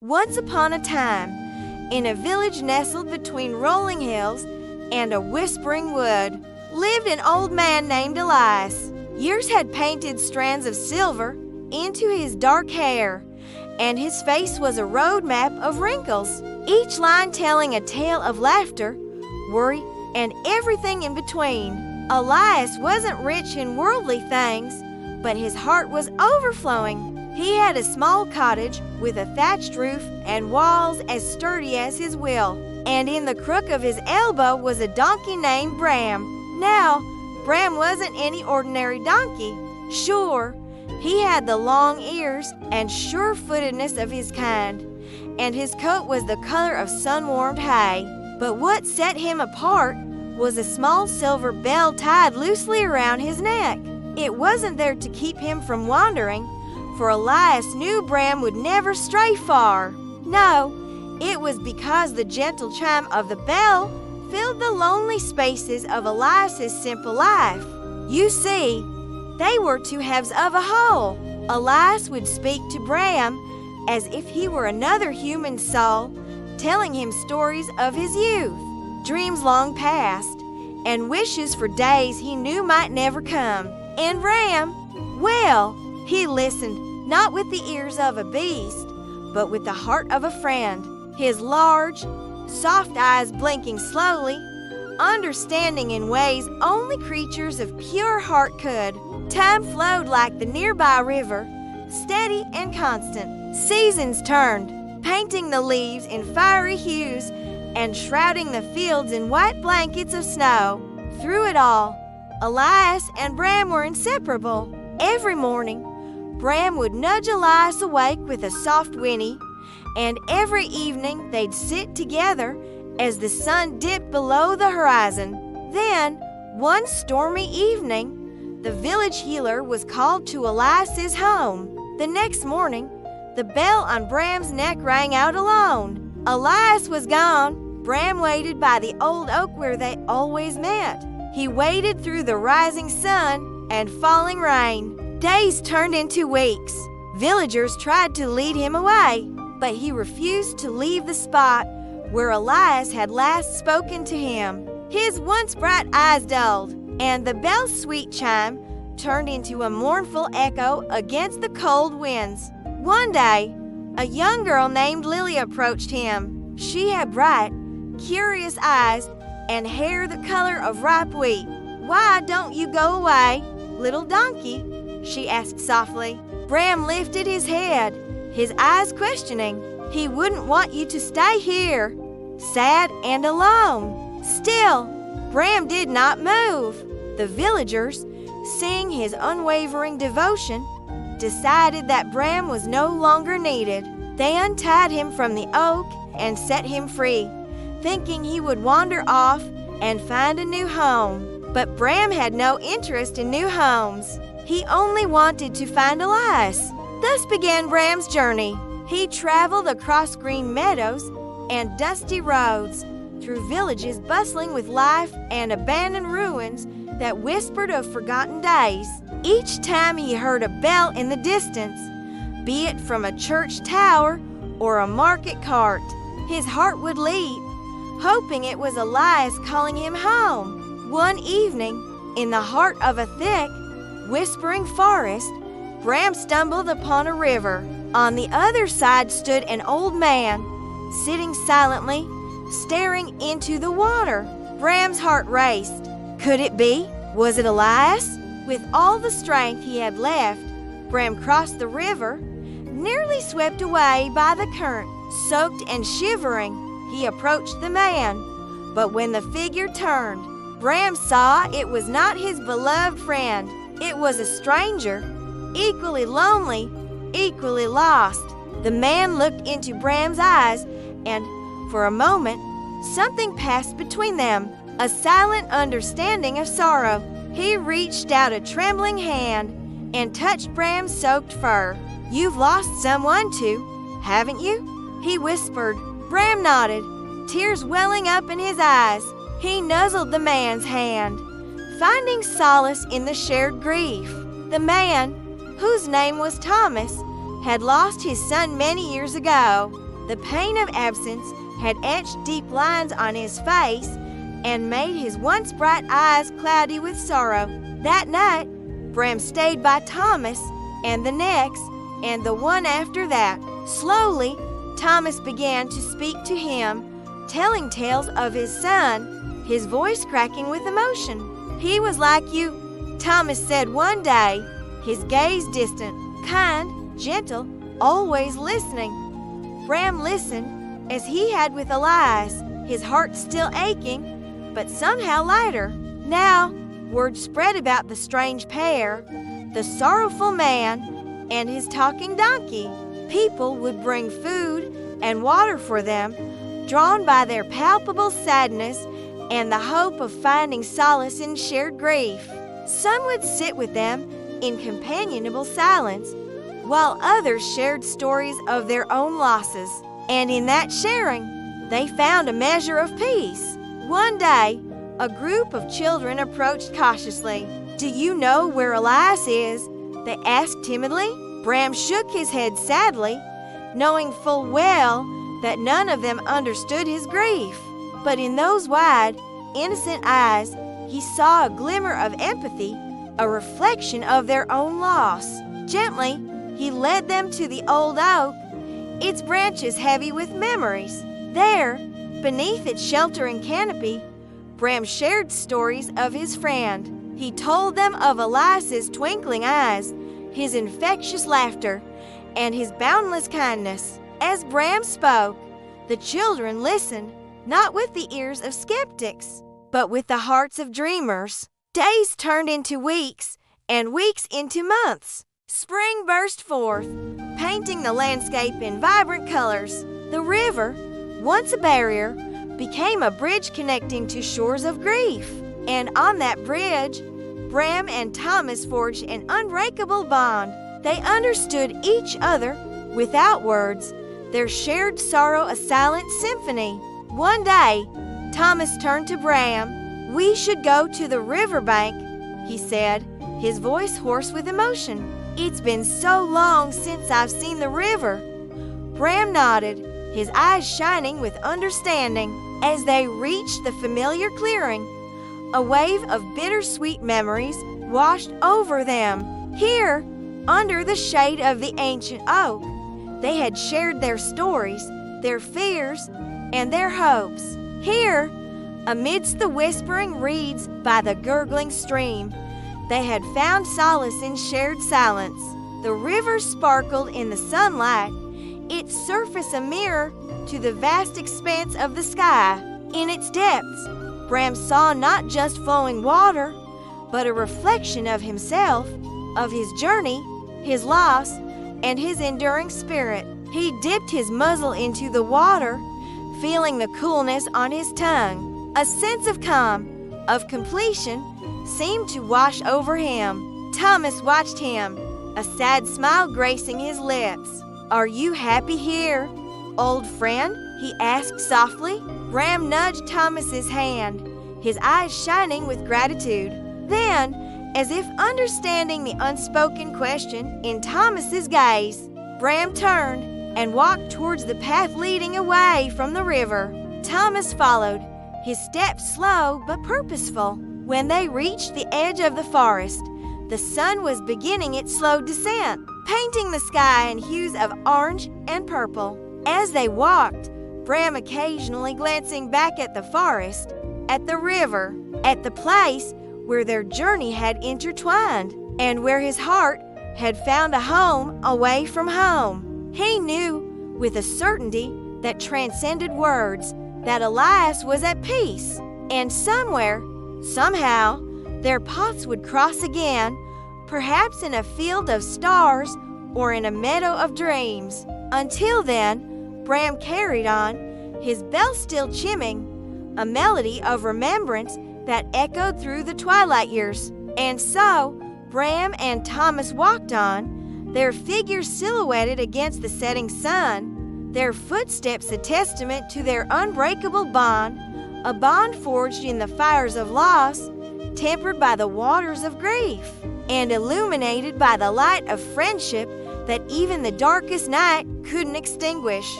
Once upon a time, in a village nestled between rolling hills and a whispering wood, lived an old man named Elias. Years had painted strands of silver into his dark hair, and his face was a road map of wrinkles, each line telling a tale of laughter, worry, and everything in between. Elias wasn't rich in worldly things, but his heart was overflowing. He had a small cottage with a thatched roof and walls as sturdy as his will, and in the crook of his elbow was a donkey named Bram. Now, Bram wasn't any ordinary donkey. Sure, he had the long ears and sure-footedness of his kind, and his coat was the color of sun-warmed hay. But what set him apart was a small silver bell tied loosely around his neck. It wasn't there to keep him from wandering, for Elias knew Bram would never stray far. No, it was because the gentle chime of the bell filled the lonely spaces of Elias's simple life. You see, they were two halves of a whole. Elias would speak to Bram as if he were another human soul, telling him stories of his youth, dreams long past, and wishes for days he knew might never come. And Bram, well, he listened not with the ears of a beast, but with the heart of a friend, his large, soft eyes blinking slowly, understanding in ways only creatures of pure heart could. Time flowed like the nearby river, steady and constant. Seasons turned, painting the leaves in fiery hues and shrouding the fields in white blankets of snow. Through it all, Elias and Bram were inseparable. Every morning, Bram would nudge Elias awake with a soft whinny, and every evening they'd sit together as the sun dipped below the horizon. Then, one stormy evening, the village healer was called to Elias's home. The next morning, the bell on Bram's neck rang out alone. Elias was gone. Bram waited by the old oak where they always met. He waited through the rising sun and falling rain. Days turned into weeks. Villagers tried to lead him away, but he refused to leave the spot where Elias had last spoken to him. His once bright eyes dulled, and the bell's sweet chime turned into a mournful echo against the cold winds. One day, a young girl named Lily approached him. She had bright, curious eyes and hair the color of ripe wheat. "Why don't you go away, little donkey?" she asked softly. Bram lifted his head, his eyes questioning. "He wouldn't want you to stay here, sad and alone." Still, Bram did not move. The villagers, seeing his unwavering devotion, decided that Bram was no longer needed. They untied him from the oak and set him free, thinking he would wander off and find a new home. But Bram had no interest in new homes. He only wanted to find Elias. Thus began Bram's journey. He traveled across green meadows and dusty roads, through villages bustling with life and abandoned ruins that whispered of forgotten days. Each time he heard a bell in the distance, be it from a church tower or a market cart, his heart would leap, hoping it was Elias calling him home. One evening, in the heart of a thick, whispering forest, Bram stumbled upon a river. On the other side stood an old man, sitting silently, staring into the water. Bram's heart raced. Could it be? Was it Elias? With all the strength he had left, Bram crossed the river, nearly swept away by the current. Soaked and shivering, he approached the man. But when the figure turned, Bram saw it was not his beloved friend. It was a stranger, equally lonely, equally lost. The man looked into Bram's eyes, and for a moment, something passed between them, a silent understanding of sorrow. He reached out a trembling hand and touched Bram's soaked fur. "You've lost someone too, haven't you?" he whispered. Bram nodded, tears welling up in his eyes. He nuzzled the man's hand, finding solace in the shared grief. The man, whose name was Thomas, had lost his son many years ago. The pain of absence had etched deep lines on his face and made his once bright eyes cloudy with sorrow. That night, Bram stayed by Thomas, and the next, and the one after that. Slowly, Thomas began to speak to him, telling tales of his son, his voice cracking with emotion. "He was like you," Thomas said one day, his gaze distant, kind, gentle, always listening. Bram listened, as he had with Elias, his heart still aching, but somehow lighter. Now, word spread about the strange pair, the sorrowful man and his talking donkey. People would bring food and water for them, drawn by their palpable sadness and the hope of finding solace in shared grief. Some would sit with them in companionable silence, while others shared stories of their own losses. And in that sharing, they found a measure of peace. One day, a group of children approached cautiously. "Do you know where Elias is?" they asked timidly. Bram shook his head sadly, knowing full well that none of them understood his grief. But in those wide, innocent eyes, he saw a glimmer of empathy, a reflection of their own loss. Gently, he led them to the old oak, its branches heavy with memories. There, beneath its sheltering canopy, Bram shared stories of his friend. He told them of Elias's twinkling eyes, his infectious laughter, and his boundless kindness. As Bram spoke, the children listened, not with the ears of skeptics, but with the hearts of dreamers. Days turned into weeks, and weeks into months. Spring burst forth, painting the landscape in vibrant colors. The river, once a barrier, became a bridge connecting two shores of grief. And on that bridge, Bram and Thomas forged an unbreakable bond. They understood each other without words, their shared sorrow a silent symphony. One day, Thomas turned to Bram. "We should go to the riverbank," he said, his voice hoarse with emotion. "It's been so long since I've seen the river." Bram nodded, his eyes shining with understanding. As they reached the familiar clearing, a wave of bittersweet memories washed over them. Here, under the shade of the ancient oak, they had shared their stories, their fears, and their hopes. Here, amidst the whispering reeds by the gurgling stream, they had found solace in shared silence. The river sparkled in the sunlight, its surface a mirror to the vast expanse of the sky. In its depths, Bram saw not just flowing water, but a reflection of himself, of his journey, his loss, and his enduring spirit. He dipped his muzzle into the water, feeling the coolness on his tongue. A sense of calm, of completion, seemed to wash over him. Thomas watched him, a sad smile gracing his lips. "Are you happy here, old friend?" he asked softly. Bram nudged Thomas's hand, his eyes shining with gratitude. Then, as if understanding the unspoken question in Thomas's gaze, Bram turned and walked towards the path leading away from the river. Thomas followed, his steps slow but purposeful. When they reached the edge of the forest, the sun was beginning its slow descent, painting the sky in hues of orange and purple. As they walked, Bram occasionally glancing back at the forest, at the river, at the place where their journey had intertwined, and where his heart had found a home away from home. He knew, with a certainty that transcended words, that Elias was at peace, and somewhere, somehow, their paths would cross again, perhaps in a field of stars or in a meadow of dreams. Until then, Bram carried on, his bell still chiming, a melody of remembrance that echoed through the twilight years. And so, Bram and Thomas walked on, their figures silhouetted against the setting sun, their footsteps a testament to their unbreakable bond, a bond forged in the fires of loss, tempered by the waters of grief, and illuminated by the light of friendship that even the darkest night couldn't extinguish.